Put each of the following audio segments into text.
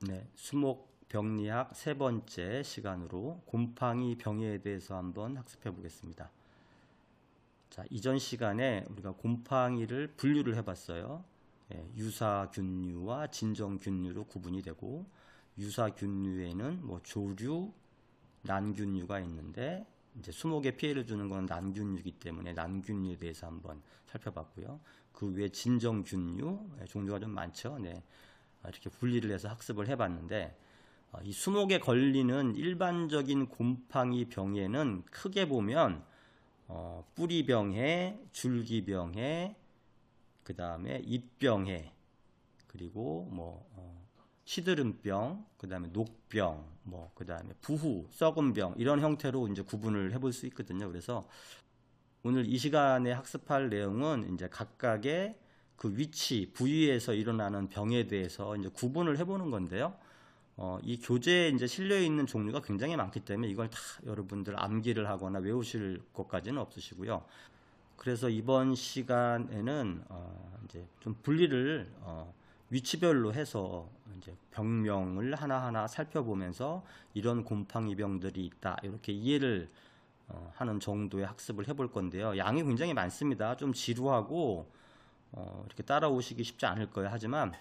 네, 수목병리학 세 번째 시간으로 곰팡이 병에 대해서 한번 학습해 보겠습니다. 자, 이전 시간에 우리가 곰팡이를 분류를 해봤어요. 유사균류와 진정균류로 구분이 되고, 유사균류에는 뭐 조류, 난균류가 있는데, 이제 수목에 피해를 주는 건 난균류이기 때문에 난균류에 대해서 한번 살펴봤고요. 그 외에 진정균류, 종류가 좀 많죠. 네. 이렇게 분리를 해서 학습을 해봤는데, 이 수목에 걸리는 일반적인 곰팡이 병에는 크게 보면 뿌리병해, 줄기병해, 그 다음에 잎병해, 그리고 뭐 시드름병, 그 다음에 녹병, 뭐 그 다음에 부후, 썩은 병 이런 형태로 이제 구분을 해볼 수 있거든요. 그래서 오늘 이 시간에 학습할 내용은 이제 각각의 그 위치, 부위에서 일어나는 병에 대해서 이제 구분을 해보는 건데요. 이 교재에 이제 실려 있는 종류가 굉장히 많기 때문에 이걸 다 여러분들 암기를 하거나 외우실 것까지는 없으시고요. 그래서 이번 시간에는 이제 좀 분리를 위치별로 해서 이제 병명을 하나하나 살펴보면서 이런 곰팡이병들이 있다 이렇게 이해를 하는 정도의 학습을 해볼 건데요. 양이 굉장히 많습니다. 좀 지루하고 이렇게 따라오시기 쉽지 않을 거예요. 하지만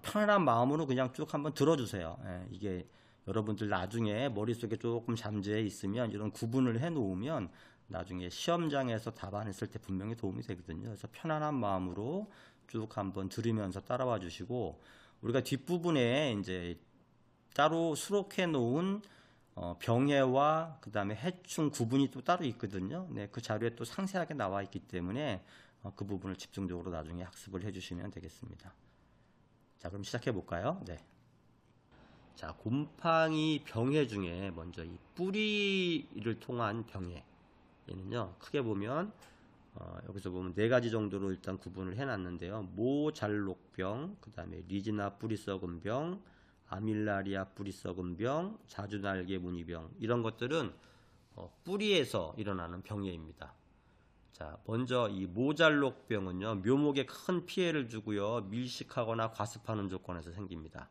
편안한 마음으로 그냥 쭉 한번 들어주세요. 이게 여러분들 나중에 머릿속에 조금 잠재해 있으면 이런 구분을 해 놓으면 나중에 시험장에서 답안했을 때 분명히 도움이 되거든요. 그래서 편안한 마음으로 쭉 한번 들으면서 따라와 주시고, 우리가 뒷부분에 이제 따로 수록해 놓은 병해와 그 다음에 해충 구분이 또 따로 있거든요. 네, 그 자료에 또 상세하게 나와 있기 때문에 그 부분을 집중적으로 나중에 학습을 해 주시면 되겠습니다. 자, 그럼 시작해 볼까요? 네. 자, 곰팡이 병해 중에 먼저 이 뿌리를 통한 병해. 얘는요, 크게 보면, 여기서 보면 네 가지 정도로 일단 구분을 해놨는데요. 모잘록병, 그 다음에 리지나 뿌리 썩은 병, 아밀라리아 뿌리 썩은 병, 자주날개 무늬병. 이런 것들은 뿌리에서 일어나는 병해입니다. 자, 먼저 이 모잘록병은요, 묘목에 큰 피해를 주고요, 밀식하거나 과습하는 조건에서 생깁니다.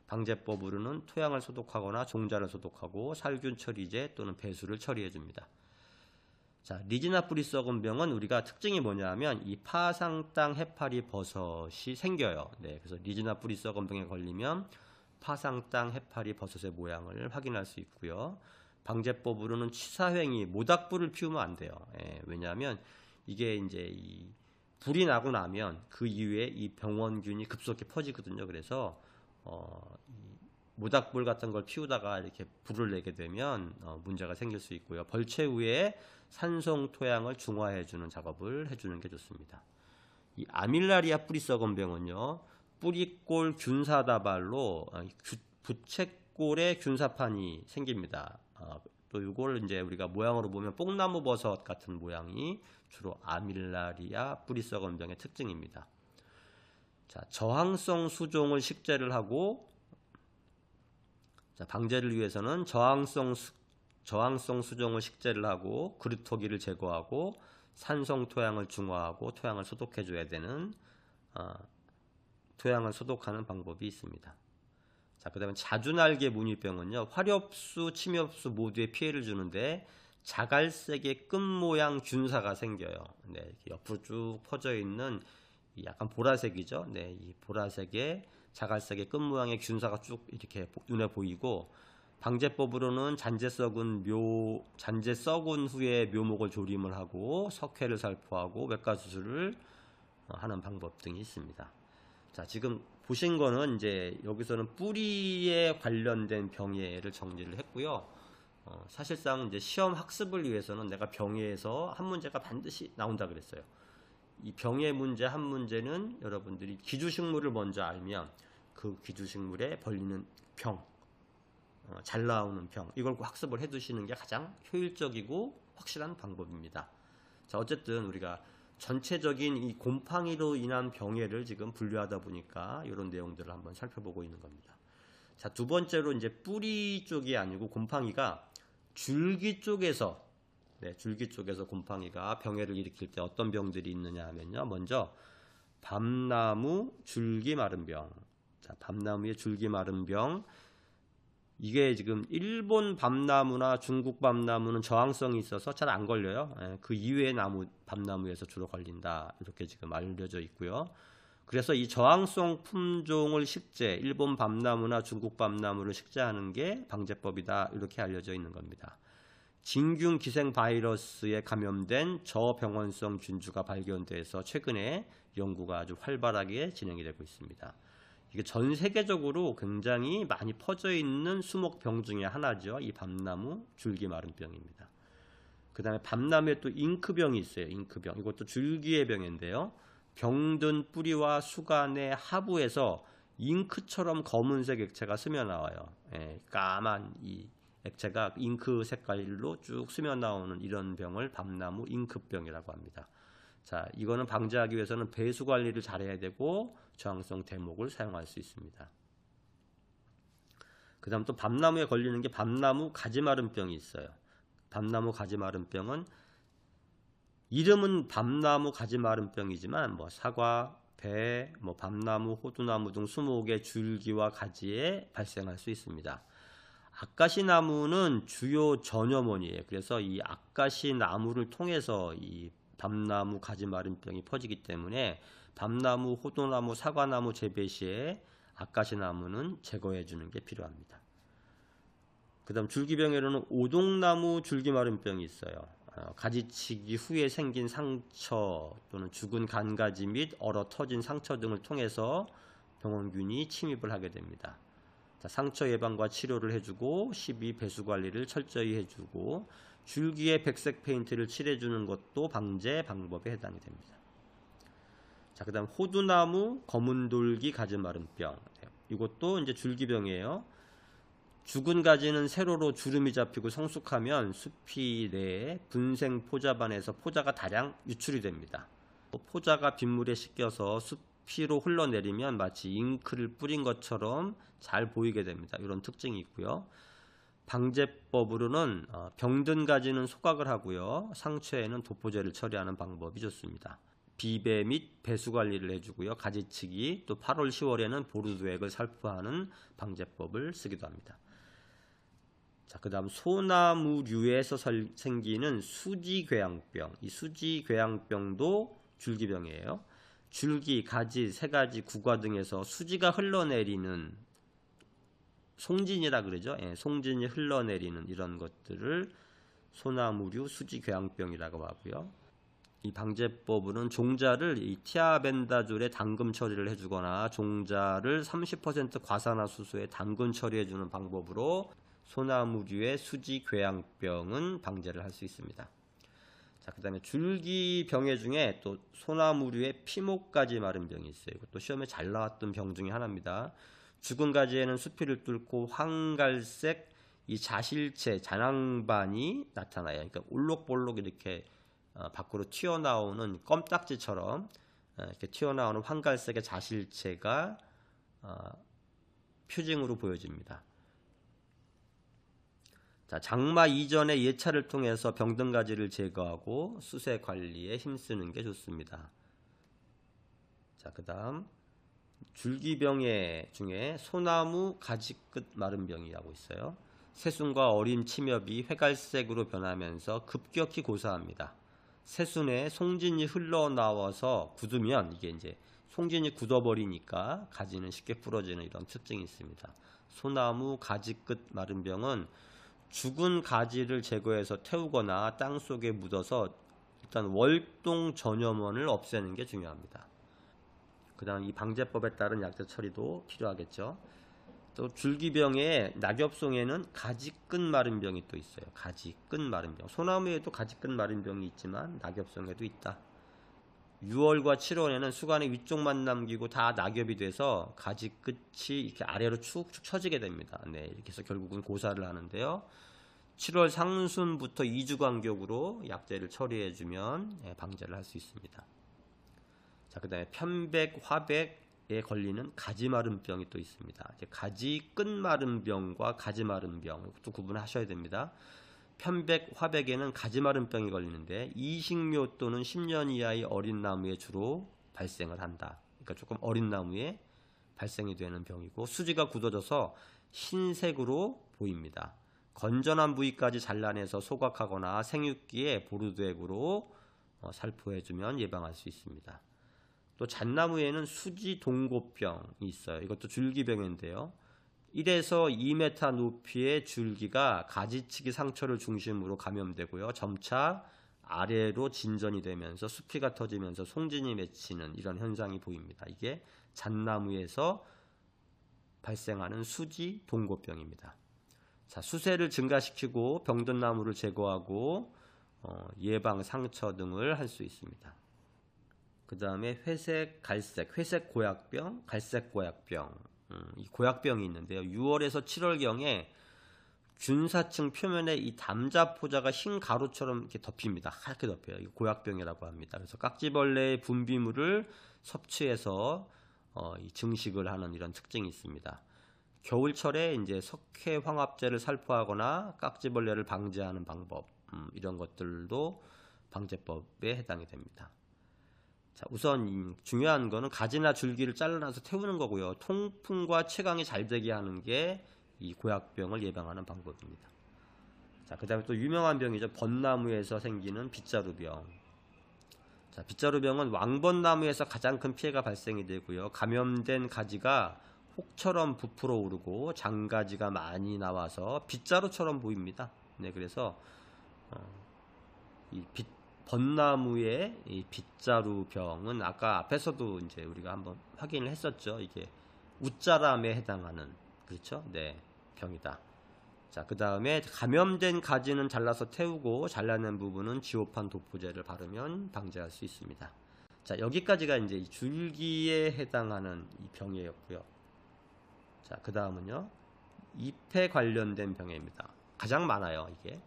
방제법으로는 토양을 소독하거나 종자를 소독하고 살균 처리제 또는 배수를 처리해 줍니다. 자, 리지나 뿌리 썩은 병은 우리가 특징이 뭐냐 하면 이 파상땅 해파리 버섯이 생겨요. 네, 그래서 리지나 뿌리 썩은 병에 걸리면 파상땅 해파리 버섯의 모양을 확인할 수 있고요. 방제법으로는 치사횡이 모닥불을 피우면 안 돼요. 왜냐하면 이게 이제 이 불이 나고 나면 그 이후에 이 병원균이 급속히 퍼지거든요. 그래서 이 모닥불 같은 걸 피우다가 이렇게 불을 내게 되면 문제가 생길 수 있고요. 벌채 위에 산성 토양을 중화해주는 작업을 해주는 게 좋습니다. 이 아밀라리아 뿌리 썩은 병은요, 뿌리꼴 균사다발로 부채꼴에 균사판이 생깁니다. 또 이걸 이제 우리가 모양으로 보면 뽕나무 버섯 같은 모양이 주로 아밀라리아 뿌리 썩은 병의 특징입니다. 자, 저항성 수종을 식재를 하고, 자, 방제를 위해서는 저항성 수종을 식재를 하고 그루터기를 제거하고 산성 토양을 중화하고 토양을 소독해 줘야 되는 토양을 소독하는 방법이 있습니다. 자, 그 다음에 자주날개 무늬병은요, 화렵수, 침엽수 모두에 피해를 주는데 자갈색의 끈 모양 균사가 생겨요. 네, 이렇게 옆으로 쭉 퍼져 있는 약간 보라색이죠. 네, 이 보라색의 자갈색의 끈 모양의 균사가 쭉 이렇게 눈에 보이고, 방제법으로는 잔재 썩은 후에 묘목을 조림을 하고 석회를 살포하고 외과 수술을 하는 방법 등이 있습니다. 자, 지금 보신 거는 이제 여기서는 뿌리에 관련된 병해를 정리를 했고요. 사실상 이제 시험 학습을 위해서는 내가 병해에서 한 문제가 반드시 나온다 그랬어요. 이 병해 문제 한 문제는 여러분들이 기주식물을 먼저 알면 그 기주식물에 벌리는 병, 잘 나오는 병, 이걸 꼭 학습을 해 두시는 게 가장 효율적이고 확실한 방법입니다. 자, 어쨌든 우리가 전체적인 이 곰팡이로 인한 병해를 지금 분류하다 보니까 이런 내용들을 한번 살펴보고 있는 겁니다. 자, 두 번째로 이제 뿌리 쪽이 아니고 곰팡이가 줄기 쪽에서, 네, 줄기 쪽에서 곰팡이가 병해를 일으킬 때 어떤 병들이 있느냐 하면요, 먼저 밤나무 줄기 마른 병, 자, 밤나무의 줄기 마른 병. 이게 지금 일본 밤나무나 중국 밤나무는 저항성이 있어서 잘 안 걸려요. 그 이외의 밤나무에서 주로 걸린다. 이렇게 지금 알려져 있고요. 그래서 이 저항성 품종을 식재, 일본 밤나무나 중국 밤나무를 식재하는 게 방제법이다. 이렇게 알려져 있는 겁니다. 진균 기생 바이러스에 감염된 저병원성 균주가 발견돼서 최근에 연구가 아주 활발하게 진행이 되고 있습니다. 이게 전 세계적으로 굉장히 많이 퍼져 있는 수목병 중에 하나죠. 이 밤나무 줄기 마른 병입니다. 그 다음에 밤나무에 또 잉크병이 있어요. 잉크병. 이것도 줄기의 병인데요. 병든 뿌리와 수간의 하부에서 잉크처럼 검은색 액체가 스며 나와요. 까만 이 액체가 잉크 색깔로 쭉 스며 나오는 이런 병을 밤나무 잉크병이라고 합니다. 자, 이거는 방지하기 위해서는 배수 관리를 잘해야 되고 저항성 대목을 사용할 수 있습니다. 그 다음 또 밤나무에 걸리는 게 밤나무 가지마른병이 있어요. 밤나무 가지마른병은 이름은 밤나무 가지마른병이지만 뭐 사과, 배, 뭐 밤나무, 호두나무 등 20개 줄기와 가지에 발생할 수 있습니다. 아카시나무는 주요 전염원이에요. 그래서 이 아카시나무를 통해서 이 밤나무 가지마른병이 퍼지기 때문에 밤나무, 호두나무, 사과나무 재배 시에 아카시나무는 제거해 주는 게 필요합니다. 그 다음 줄기병에는 오동나무 줄기마른병이 있어요. 가지치기 후에 생긴 상처 또는 죽은 간가지 및 얼어 터진 상처 등을 통해서 병원균이 침입을 하게 됩니다. 자, 상처 예방과 치료를 해주고 시비 배수 관리를 철저히 해주고 줄기에 백색 페인트를 칠해주는 것도 방제 방법에 해당이 됩니다. 자, 그 다음 호두나무 검은돌기 가지마른병. 이것도 이제 줄기병이에요. 죽은 가지는 세로로 주름이 잡히고 성숙하면 수피 내에 분생 포자반에서 포자가 다량 유출이 됩니다. 포자가 빗물에 씻겨서 수피로 흘러내리면 마치 잉크를 뿌린 것처럼 잘 보이게 됩니다. 이런 특징이 있고요. 방제법으로는 병든 가지는 소각을 하고요. 상처에는 도포제를 처리하는 방법이 좋습니다. 비배 및 배수 관리를 해주고요. 가지치기 또 8월 10월에는 보르도액을 살포하는 방제법을 쓰기도 합니다. 자, 그 다음 소나무류에서 생기는 수지궤양병. 이 수지궤양병도 줄기병이에요. 줄기, 가지, 새가지, 구과 등에서 수지가 흘러내리는 송진이라 그러죠. 송진이 흘러내리는 이런 것들을 소나무류 수지궤양병이라고 하고요. 이 방제법으로는 종자를 이 티아벤다졸에 담금 처리를 해주거나 종자를 30% 과산화수소에 담근 처리해주는 방법으로 소나무류의 수지궤양병은 방제를 할 수 있습니다. 자, 그 다음에 줄기병해 중에 또 소나무류의 피목가지 마른병이 있어요. 이것도 시험에 잘 나왔던 병 중에 하나입니다. 죽은 가지에는 수피를 뚫고 황갈색 이 자실체, 잔황반이 나타나요. 그러니까 올록볼록 이렇게 밖으로 튀어나오는 껌딱지처럼 이렇게 튀어나오는 황갈색의 자실체가 표징으로 보여집니다. 자, 장마 이전에 예차를 통해서 병든 가지를 제거하고 수세 관리에 힘쓰는 게 좋습니다. 자, 그 다음 줄기병의 중에 소나무 가지끝 마른병이라고 있어요. 새순과 어린 침엽이 회갈색으로 변하면서 급격히 고사합니다. 새순에 송진이 흘러나와서 굳으면 이게 이제 송진이 굳어버리니까 가지는 쉽게 부러지는 이런 특징이 있습니다. 소나무 가지끝 마른병은 죽은 가지를 제거해서 태우거나 땅 속에 묻어서 일단 월동 전염원을 없애는 게 중요합니다. 그 다음 이 방제법에 따른 약제 처리도 필요하겠죠. 또 줄기병의 낙엽송에는 가지끈 마른병이 또 있어요. 가지끈 마른병. 소나무에도 가지끈 마른병이 있지만 낙엽송에도 있다. 6월과 7월에는 수간의 위쪽만 남기고 다 낙엽이 돼서 가지 끝이 이렇게 아래로 축축 처지게 됩니다. 네, 이렇게 해서 결국은 고사를 하는데요. 7월 상순부터 2주 간격으로 약제를 처리해주면 방제를 할 수 있습니다. 자, 그 다음에 편백, 화백에 걸리는 가지마른병이 또 있습니다. 가지 끝마른병과 가지마른병, 이것도 구분하셔야 됩니다. 편백, 화백에는 가지마른병이 걸리는데 이식묘 또는 10년 이하의 어린 나무에 주로 발생을 한다. 그러니까 조금 어린 나무에 발생이 되는 병이고 수지가 굳어져서 흰색으로 보입니다. 건전한 부위까지 잘라내서 소각하거나 생육기에 보르도액으로 살포해주면 예방할 수 있습니다. 또 잣나무에는 수지 동고병이 있어요. 이것도 줄기병인데요. 1에서 2m 높이의 줄기가 가지치기 상처를 중심으로 감염되고요. 점차 아래로 진전이 되면서 수피가 터지면서 송진이 맺히는 이런 현상이 보입니다. 이게 잣나무에서 발생하는 수지 동고병입니다. 자, 수세를 증가시키고 병든 나무를 제거하고 예방 상처 등을 할 수 있습니다. 그 다음에 회색, 갈색, 회색 고약병, 갈색 고약병. 이 고약병이 있는데요. 6월에서 7월경에 균사층 표면에 이 담자포자가 흰 가루처럼 이렇게 덮입니다. 하얗게 덮여요. 이 고약병이라고 합니다. 그래서 깍지벌레의 분비물을 섭취해서 이 증식을 하는 이런 특징이 있습니다. 겨울철에 이제 석회황합제를 살포하거나 깍지벌레를 방지하는 방법, 이런 것들도 방제법에 해당이 됩니다. 자, 우선 중요한 거는 가지나 줄기를 잘라놔서 태우는 거고요. 통풍과 채광이 잘 되게 하는 게 이 고약병을 예방하는 방법입니다. 자, 그 다음에 또 유명한 병이죠. 벚나무에서 생기는 빗자루병. 자, 빗자루병은 왕벚나무에서 가장 큰 피해가 발생이 되고요. 감염된 가지가 혹처럼 부풀어 오르고 장가지가 많이 나와서 빗자루처럼 보입니다. 네, 그래서 이 벚나무의 이 빗자루병은 아까 앞에서도 이제 우리가 한번 확인을 했었죠. 이게 웃자람에 해당하는, 그렇죠? 네, 병이다. 자, 그 다음에 감염된 가지는 잘라서 태우고 잘라낸 부분은 지오판 도포제를 바르면 방제할 수 있습니다. 자, 여기까지가 이제 이 줄기에 해당하는 이 병이었고요. 자, 그 다음은요, 잎에 관련된 병해입니다. 가장 많아요, 이게.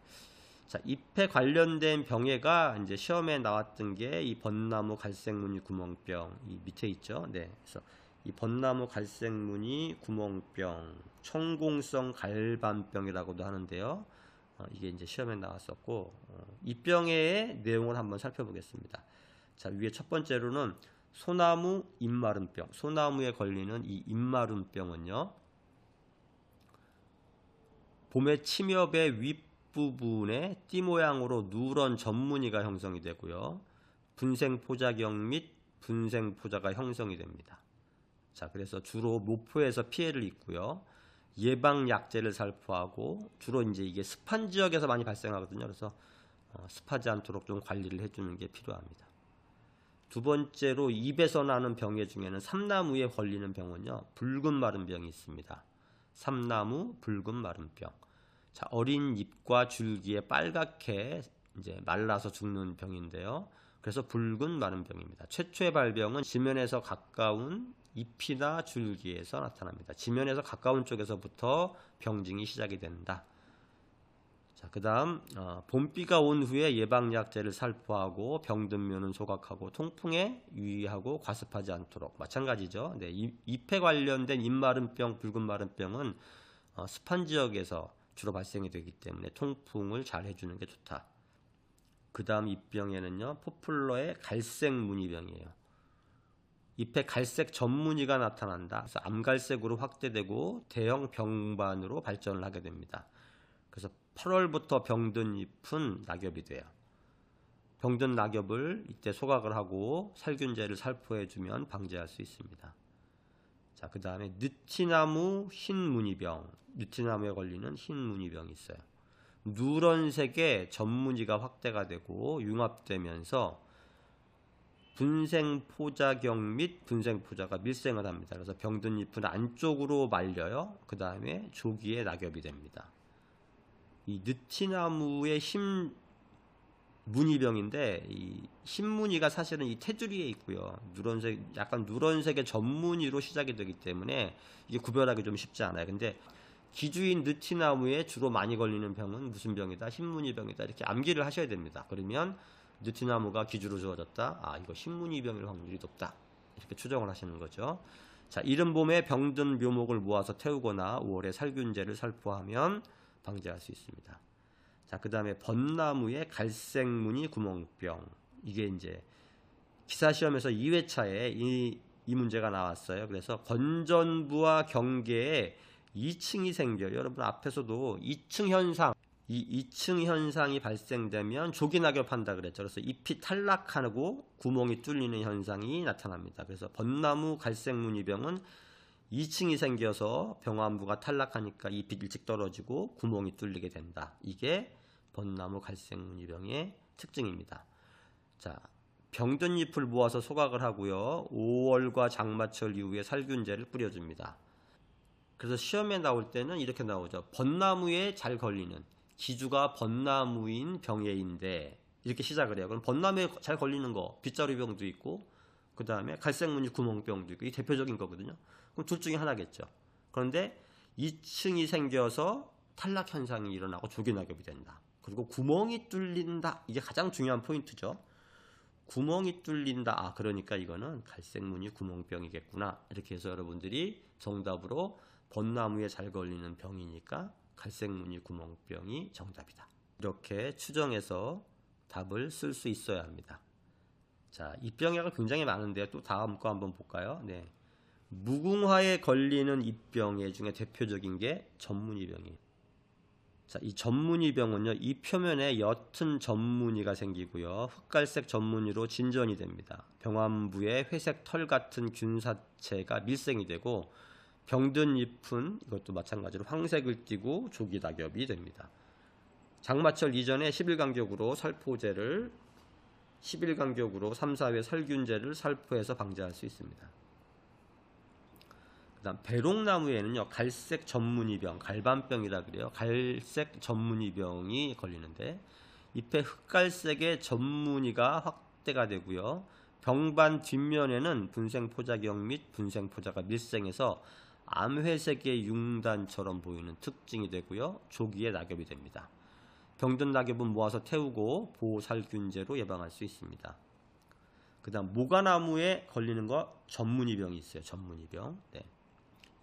자, 잎에 관련된 병해가 이제 시험에 나왔던 게 이 벚나무 갈색무늬 구멍병, 이 밑에 있죠. 네, 그래서 이 벚나무 갈색무늬 구멍병, 청공성 갈반병이라고도 하는데요. 이게 이제 시험에 나왔었고, 이 병의 내용을 한번 살펴보겠습니다. 자, 위에 첫 번째로는 소나무 잎마름병. 소나무에 걸리는 이 잎마름병은요, 봄에 침엽의 윗부분에 띠 모양으로 누런 전무늬가 형성이 되고요. 분생포자경 및 분생포자가 형성이 됩니다. 자, 그래서 주로 모포에서 피해를 입고요. 예방약제를 살포하고, 주로 이제 이게 습한 지역에서 많이 발생하거든요. 그래서 습하지 않도록 좀 관리를 해주는 게 필요합니다. 두 번째로 잎에서 나는 병해 중에는 삼나무에 걸리는 병은요, 붉은 마름병이 있습니다. 삼나무 붉은 마름병. 자, 어린 잎과 줄기에 빨갛게 이제 말라서 죽는 병인데요. 그래서 붉은 마름병입니다. 최초의 발병은 지면에서 가까운 잎이나 줄기에서 나타납니다. 지면에서 가까운 쪽에서부터 병증이 시작이 된다. 자, 그 다음 봄비가 온 후에 예방약제를 살포하고 병든 묘는 소각하고 통풍에 유의하고 과습하지 않도록. 마찬가지죠. 네, 잎에 관련된 잎마름병, 붉은 마름병은 습한 지역에서 주로 발생이 되기 때문에 통풍을 잘 해주는 게 좋다. 그 다음 잎병에는요, 포플러의 갈색 무늬병이에요. 잎에 갈색 전무늬가 나타난다. 그래서 암갈색으로 확대되고 대형 병반으로 발전을 하게 됩니다. 그래서 8월부터 병든 잎은 낙엽이 돼요. 병든 낙엽을 이때 소각을 하고 살균제를 살포해주면 방제할 수 있습니다. 자, 그 다음에 느티나무 흰무늬병. 느티나무에 걸리는 흰무늬병이 있어요. 누런색의 전무늬가 확대가 되고 융합되면서 분생포자경 및 분생포자가 밀생을 합니다. 그래서 병든 잎은 안쪽으로 말려요. 그 다음에 조기에 낙엽이 됩니다. 이 느티나무의 흰무늬병인데 이 흰무늬가 사실은 이 테두리에 있고요. 누런색, 약간 누런색의 전무늬로 시작이 되기 때문에 이게 구별하기 좀 쉽지 않아요. 근데 기주인 느티나무에 주로 많이 걸리는 병은 무슨 병이다? 흰무늬병이다. 이렇게 암기를 하셔야 됩니다. 그러면 느티나무가 기주로 주어졌다. 아, 이거 흰무늬병일 확률이 높다. 이렇게 추정을 하시는 거죠. 자, 이른 봄에 병든 묘목을 모아서 태우거나 5월에 살균제를 살포하면 방제할 수 있습니다. 자, 그 다음에 벚나무의 갈색무늬 구멍병. 이게 이제 기사시험에서 2회차에 이 이 문제가 나왔어요. 그래서 건전부와 경계에 2층이 생겨요. 여러분 앞에서도 2층 현상, 이 2층 현상이 발생되면 조기낙엽한다 그랬죠. 그래서 잎이 탈락하고 구멍이 뚫리는 현상이 나타납니다. 그래서 벚나무 갈색무늬병은 2층이 생겨서 병안부가 탈락하니까 잎이 일찍 떨어지고 구멍이 뚫리게 된다. 이게 벚나무 갈색무늬병의 특징입니다. 자, 병든 잎을 모아서 소각을 하고요. 5월과 장마철 이후에 살균제를 뿌려줍니다. 그래서 시험에 나올 때는 이렇게 나오죠. 벚나무에 잘 걸리는, 기주가 벚나무인 병해인데 이렇게 시작을 해요. 그럼 벚나무에 잘 걸리는 거, 빗자루병도 있고 그 다음에 갈색무늬 구멍병도 있고, 이 대표적인 거거든요. 그럼 둘 중에 하나겠죠. 그런데 2층이 생겨서 탈락 현상이 일어나고 조기낙엽이 된다. 그리고 구멍이 뚫린다. 이게 가장 중요한 포인트죠. 구멍이 뚫린다. 아, 그러니까 이거는 갈색무늬 구멍병이겠구나. 이렇게 해서 여러분들이 정답으로 벚나무에 잘 걸리는 병이니까 갈색무늬 구멍병이 정답이다. 이렇게 추정해서 답을 쓸 수 있어야 합니다. 자, 입병해가 굉장히 많은데요. 또 다음 거 한번 볼까요? 네. 무궁화에 걸리는 입병해 중에 대표적인 게 전무늬병이에요. 자, 이 전무늬병은요, 이 표면에 옅은 전무늬가 생기고요, 흑갈색 전무늬로 진전이 됩니다. 병안부에 회색 털 같은 균사체가 밀생이 되고, 병든 잎은 이것도 마찬가지로 황색을 띠고 조기낙엽이 됩니다. 장마철 이전에 10일 간격으로 살포제를 10일 간격으로 3, 4회 살균제를 살포해서 방지할 수 있습니다. 그다음 배롱나무에는요, 갈색 전무늬병, 갈반병이라 그래요. 갈색 전무늬병이 걸리는데 잎의 흑갈색의 전무늬가 확대가 되고요. 병반 뒷면에는 분생포자경 및 분생포자가 밀생해서 암회색의 융단처럼 보이는 특징이 되고요. 조기에 낙엽이 됩니다. 병든 낙엽은 모아서 태우고 보살균제로 예방할 수 있습니다. 그 다음 모가나무에 걸리는 거 전무늬병이 있어요. 전무늬병. 네.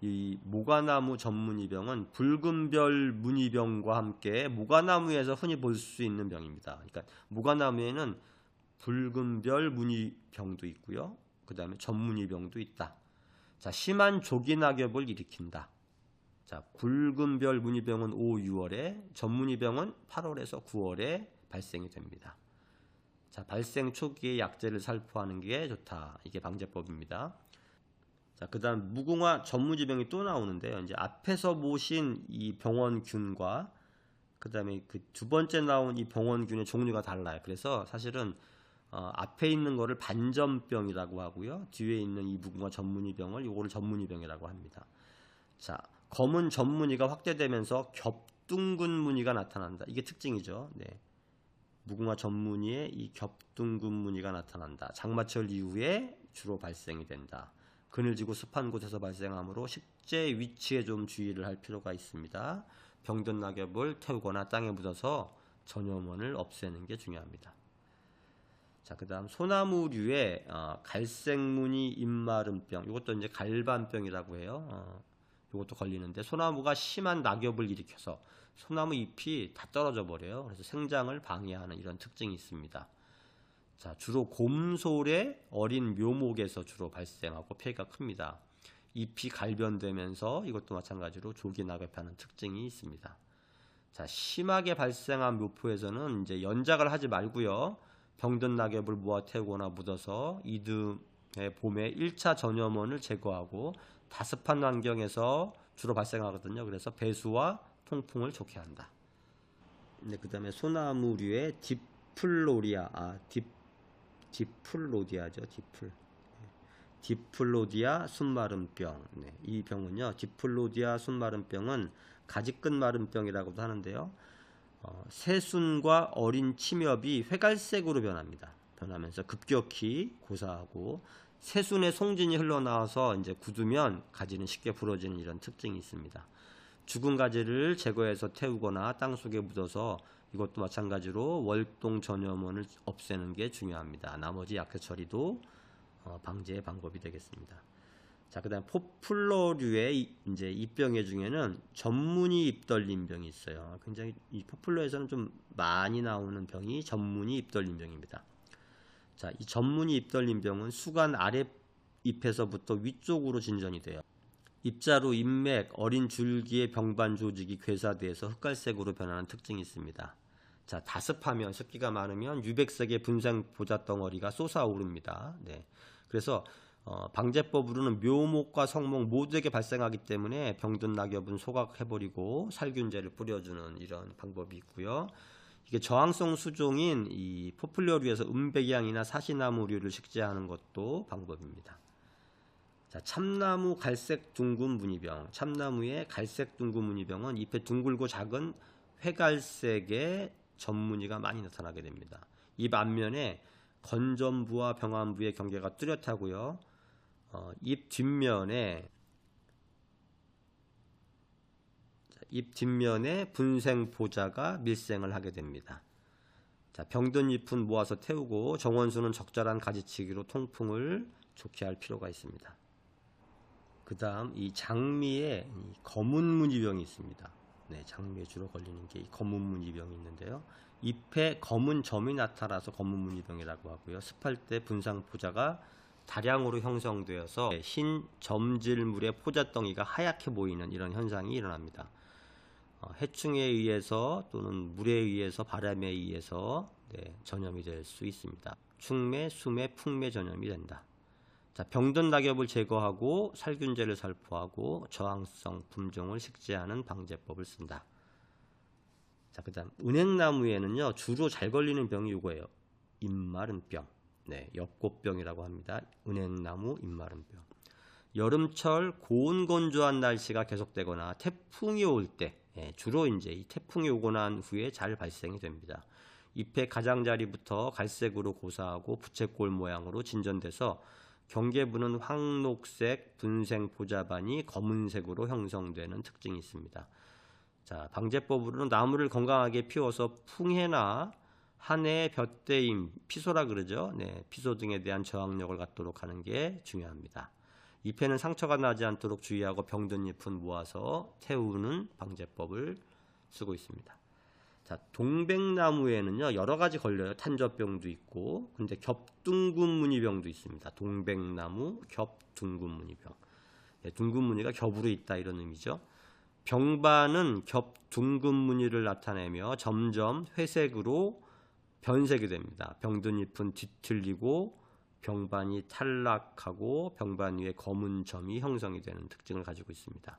이 모가나무 전무늬병은 붉은별 무늬병과 함께 모가나무에서 흔히 볼 수 있는 병입니다. 그러니까 모가나무에는 붉은별 무늬병도 있고요. 그 다음에 전무늬병도 있다. 자, 심한 조기낙엽을 일으킨다. 자, 붉은별 무늬병은 5, 6월에, 전무늬병은 8월에서 9월에 발생이 됩니다. 자, 발생 초기에 약제를 살포하는 게 좋다. 이게 방제법입니다. 자, 그 다음 무궁화 전무늬병이 또 나오는데요. 이제 앞에서 보신 이 병원균과 그 다음에 그 두 번째 나온 이 병원균의 종류가 달라요. 그래서 사실은 앞에 있는 거를 반전병이라고 하고요. 뒤에 있는 이 무궁화 전무늬병을 요거를 전무늬병이라고 합니다. 자, 검은 전무늬가 확대되면서 겹둥근 무늬가 나타난다. 이게 특징이죠. 네. 무궁화 전무늬에 이 겹둥근 무늬가 나타난다. 장마철 이후에 주로 발생이 된다. 그늘지고 습한 곳에서 발생하므로 식재 위치에 좀 주의를 할 필요가 있습니다. 병든 낙엽을 태우거나 땅에 묻어서 전염원을 없애는 게 중요합니다. 자, 그 다음 소나무류의 갈색무늬 잎마름병, 이것도 이제 갈반병이라고 해요. 이것도 걸리는데 소나무가 심한 낙엽을 일으켜서 소나무 잎이 다 떨어져 버려요. 그래서 생장을 방해하는 이런 특징이 있습니다. 자, 주로 곰솔의 어린 묘목에서 주로 발생하고 피해가 큽니다. 잎이 갈변되면서 이것도 마찬가지로 조기 낙엽하는 특징이 있습니다. 자, 심하게 발생한 묘포에서는 이제 연작을 하지 말고요. 병든 낙엽을 모아 태우거나 묻어서 이듬해 봄에 1차 전염원을 제거하고 다습한 환경에서 주로 발생하거든요. 그래서 배수와 통풍을 좋게 한다. 네, 그 다음에 소나무류의 디플로디아죠. 디플로디아 순마름병. 네, 이 병은요, 디플로디아 순마름병은 가지끝 마름병이라고도 하는데요. 새순과 어린 침엽이 회갈색으로 변하면서 급격히 고사하고 새순의 송진이 흘러나와서 이제 굳으면 가지는 쉽게 부러지는 이런 특징이 있습니다. 죽은 가지를 제거해서 태우거나 땅속에 묻어서 이것도 마찬가지로 월동 전염원을 없애는 게 중요합니다. 나머지 약효 처리도 방제의 방법이 되겠습니다. 자, 그다음 포플러류의 이제 잎병해 중에는 전무늬 잎떨림병이 있어요. 굉장히 이 포플러에서는 좀 많이 나오는 병이 전무늬 잎떨림병입니다. 자, 이 전무늬 잎떨림병은 수간 아래 잎에서부터 위쪽으로 진전이 돼요. 입자루, 잎맥, 어린 줄기의 병반 조직이 괴사돼서 흑갈색으로 변하는 특징이 있습니다. 자, 다습하면, 습기가 많으면 유백색의 분생 보자 덩어리가 솟아오릅니다. 네. 그래서 방제법으로는 묘목과 성목 모두에게 발생하기 때문에 병든 낙엽은 소각해버리고 살균제를 뿌려주는 이런 방법이 있고요. 이게 저항성 수종인 이 포플러류에서 은백향이나 사시나무류를 식재하는 것도 방법입니다. 자, 참나무 갈색 둥근 무늬병. 참나무의 갈색 둥근 무늬병은 잎에 둥글고 작은 회갈색의 점무늬가 많이 나타나게 됩니다. 잎 앞면에 건전부와 병안부의 경계가 뚜렷하고요. 잎 뒷면에 분생 보자가 밀생을 하게 됩니다. 자, 병든 잎은 모아서 태우고 정원수는 적절한 가지치기로 통풍을 좋게 할 필요가 있습니다. 그 다음 이 장미에 검은 무늬병이 있습니다. 네, 장미에 주로 걸리는 게 이 검은 무늬병이 있는데요. 잎에 검은 점이 나타나서 검은 무늬병이라고 하고요. 습할 때 분상 포자가 다량으로 형성되어서 흰 점질물의 포자덩이가 하얗게 보이는 이런 현상이 일어납니다. 해충에 의해서 또는 물에 의해서 바람에 의해서 전염이 될 수 있습니다. 충매, 수매, 풍매 전염이 된다. 자, 병든 낙엽을 제거하고 살균제를 살포하고 저항성 품종을 식재하는 방제법을 쓴다. 자, 그다음 은행나무에는요 주로 잘 걸리는 병이 이거예요. 잎마른병. 네, 엽꽃병이라고 합니다. 은행나무 잎마른병. 여름철 고온 건조한 날씨가 계속되거나 태풍이 올 때, 주로 이제 이 태풍이 오고 난 후에 잘 발생이 됩니다. 잎의 가장자리부터 갈색으로 고사하고 부채꼴 모양으로 진전돼서 경계부는 황록색 분생 보자반이 검은색으로 형성되는 특징이 있습니다. 자, 방제법으로는 나무를 건강하게 피워서 풍해나 한해 볕대임, 피소라 그러죠. 네, 피소 등에 대한 저항력을 갖도록 하는 게 중요합니다. 잎에는 상처가 나지 않도록 주의하고 병든 잎은 모아서 태우는 방제법을 쓰고 있습니다. 자, 동백나무에는요 여러 가지 걸려요. 탄저병도 있고, 근데 겹둥근 무늬병도 있습니다. 동백나무 겹둥근 무늬병. 네, 둥근 무늬가 겹으로 있다 이런 의미죠. 병반은 겹둥근 무늬를 나타내며 점점 회색으로 변색이 됩니다. 병든 잎은 뒤틀리고 병반이 탈락하고 병반 위에 검은 점이 형성이 되는 특징을 가지고 있습니다.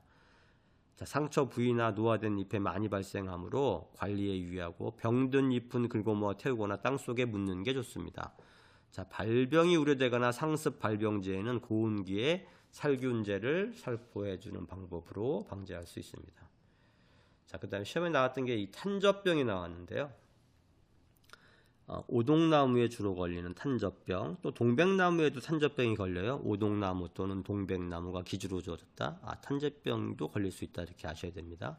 자, 상처 부위나 노화된 잎에 많이 발생하므로 관리에 유의하고 병든 잎은 긁어 모아 태우거나 땅속에 묻는 게 좋습니다. 자, 발병이 우려되거나 상습 발병제에는 고온기에 살균제를 살포해주는 방법으로 방제할 수 있습니다. 자, 그 다음에 시험에 나왔던 게 이 탄저병이 나왔는데요. 오동나무에 주로 걸리는 탄저병, 또 동백나무에도 탄저병이 걸려요. 오동나무 또는 동백나무가 기주로 주어졌다. 탄저병도 걸릴 수 있다 이렇게 아셔야 됩니다.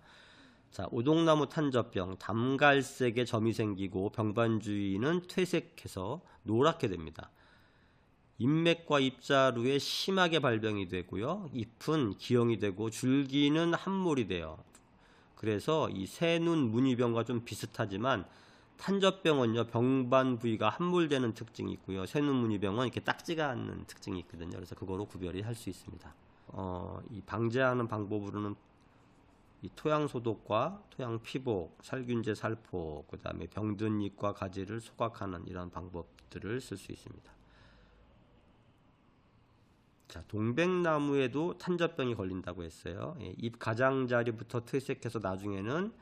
자, 오동나무 탄저병, 담갈색의 점이 생기고 병반 주위는 퇴색해서 노랗게 됩니다. 잎맥과 잎자루에 심하게 발병이 되고요. 잎은 기형이 되고 줄기는 함몰이 돼요. 그래서 이 새눈 무늬병과 좀 비슷하지만 탄저병은요 병반 부위가 함몰되는 특징이 있고요. 새눈 무늬병은 이렇게 딱지가 않는 특징이 있거든요. 그래서 그거로 구별이 할 수 있습니다. 이 방제하는 방법으로는 이 토양 소독과 토양 피복, 살균제 살포, 그 다음에 병든 잎과 가지를 소각하는 이런 방법들을 쓸 수 있습니다. 자, 동백나무에도 탄저병이 걸린다고 했어요. 잎 가장자리부터 퇴색해서 나중에는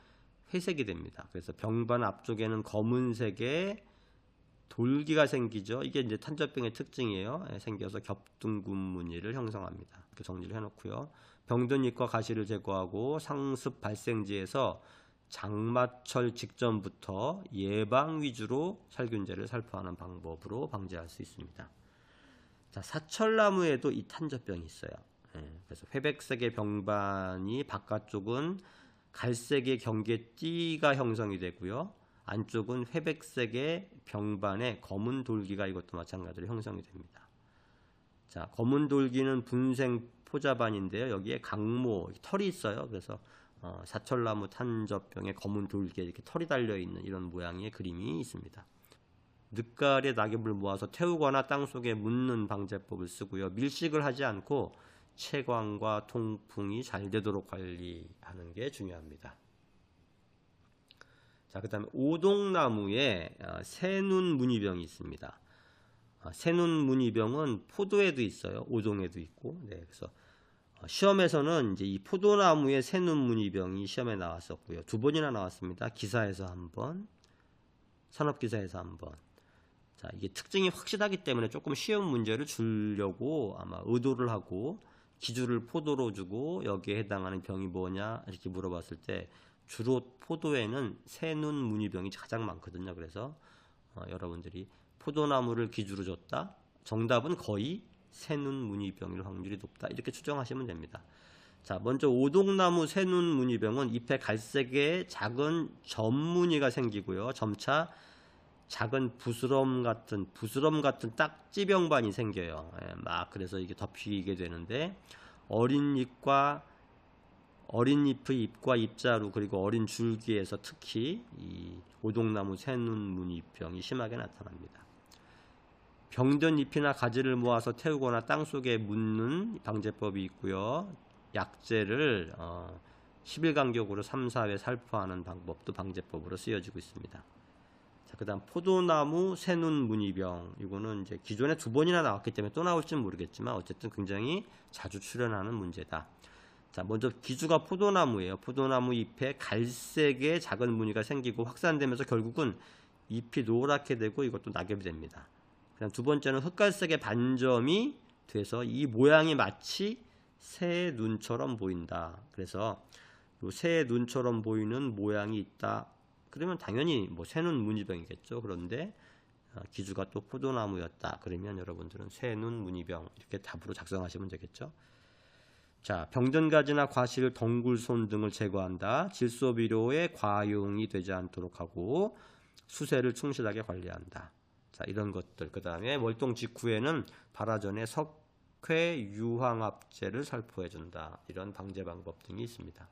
회색이 됩니다. 그래서 병반 앞쪽에는 검은색의 돌기가 생기죠. 이게 이제 탄저병의 특징이에요. 생겨서 겹둥근 무늬를 형성합니다. 이렇게 정리를 해놓고요. 병든 잎과 가시를 제거하고 상습 발생지에서 장마철 직전부터 예방 위주로 살균제를 살포하는 방법으로 방제할 수 있습니다. 자, 사철나무에도 이 탄저병이 있어요. 그래서 회백색의 병반이 바깥쪽은 갈색의 경계띠가 형성이 되고요. 안쪽은 회백색의 병반에 검은 돌기가 이것도 마찬가지로 형성이 됩니다. 자, 검은 돌기는 분생 포자반인데요. 여기에 강모, 털이 있어요. 그래서 사철나무 탄저병에 검은 돌기에 이렇게 털이 달려있는 이런 모양의 그림이 있습니다. 늦가을에 낙엽을 모아서 태우거나 땅속에 묻는 방제법을 쓰고요. 밀식을 하지 않고 채광과 통풍이 잘 되도록 관리하는 게 중요합니다. 자, 그 다음에 오동나무에 새눈 무늬병이 있습니다. 새눈 무늬병은 포도에도 있어요. 오동에도 있고. 네, 그래서 시험에서는 이제 이 포도나무의 새눈 무늬병이 시험에 나왔었고요. 2번이나 나왔습니다. 기사에서 한 번, 산업기사에서 한 번. 자, 이게 특징이 확실하기 때문에 조금 쉬운 문제를 주려고 아마 의도를 하고 기준을 포도로 주고 여기에 해당하는 병이 뭐냐 이렇게 물어봤을 때 주로 포도에는 새눈 무늬병이 가장 많거든요. 그래서 여러분들이 포도나무를 기준으로 줬다. 정답은 거의 새눈 무늬병일 확률이 높다. 이렇게 추정하시면 됩니다. 자, 먼저 오동나무 새눈 무늬병은 잎에 갈색의 작은 점무늬가 생기고요. 점차 작은 부스럼 같은 딱지병반이 생겨요. 막 그래서 이게 덮이게 되는데 어린 잎의 잎과 잎자루 그리고 어린 줄기에서 특히 이 오동나무 새눈 무늬병이 심하게 나타납니다. 병든 잎이나 가지를 모아서 태우거나 땅속에 묻는 방제법이 있고요. 약재를 10일 간격으로 3, 4회 살포하는 방법도 방제법으로 쓰여지고 있습니다. 자, 그다음 포도나무 새눈 무늬병. 이거는 이제 기존에 2번이나 나왔기 때문에 또 나올지는 모르겠지만 어쨌든 굉장히 자주 출현하는 문제다. 자, 먼저 기주가 포도나무예요. 포도나무 잎에 갈색의 작은 무늬가 생기고 확산되면서 결국은 잎이 노랗게 되고 이것도 낙엽이 됩니다. 그다음 2번째는 흑갈색의 반점이 돼서 이 모양이 마치 새의 눈처럼 보인다. 그래서 새의 눈처럼 보이는 모양이 있다. 그러면 당연히 뭐 새눈 무늬병이겠죠. 그런데 기주가 또 포도나무였다. 그러면 여러분들은 새눈 무늬병 이렇게 답으로 작성하시면 되겠죠. 자, 병든 가지나 과실, 덩굴손 등을 제거한다. 질소비료에 과용이 되지 않도록 하고 수세를 충실하게 관리한다. 자, 이런 것들. 그 다음에 월동 직후에는 발화전에 석회 유황합제를 살포해준다. 이런 방제 방법 등이 있습니다.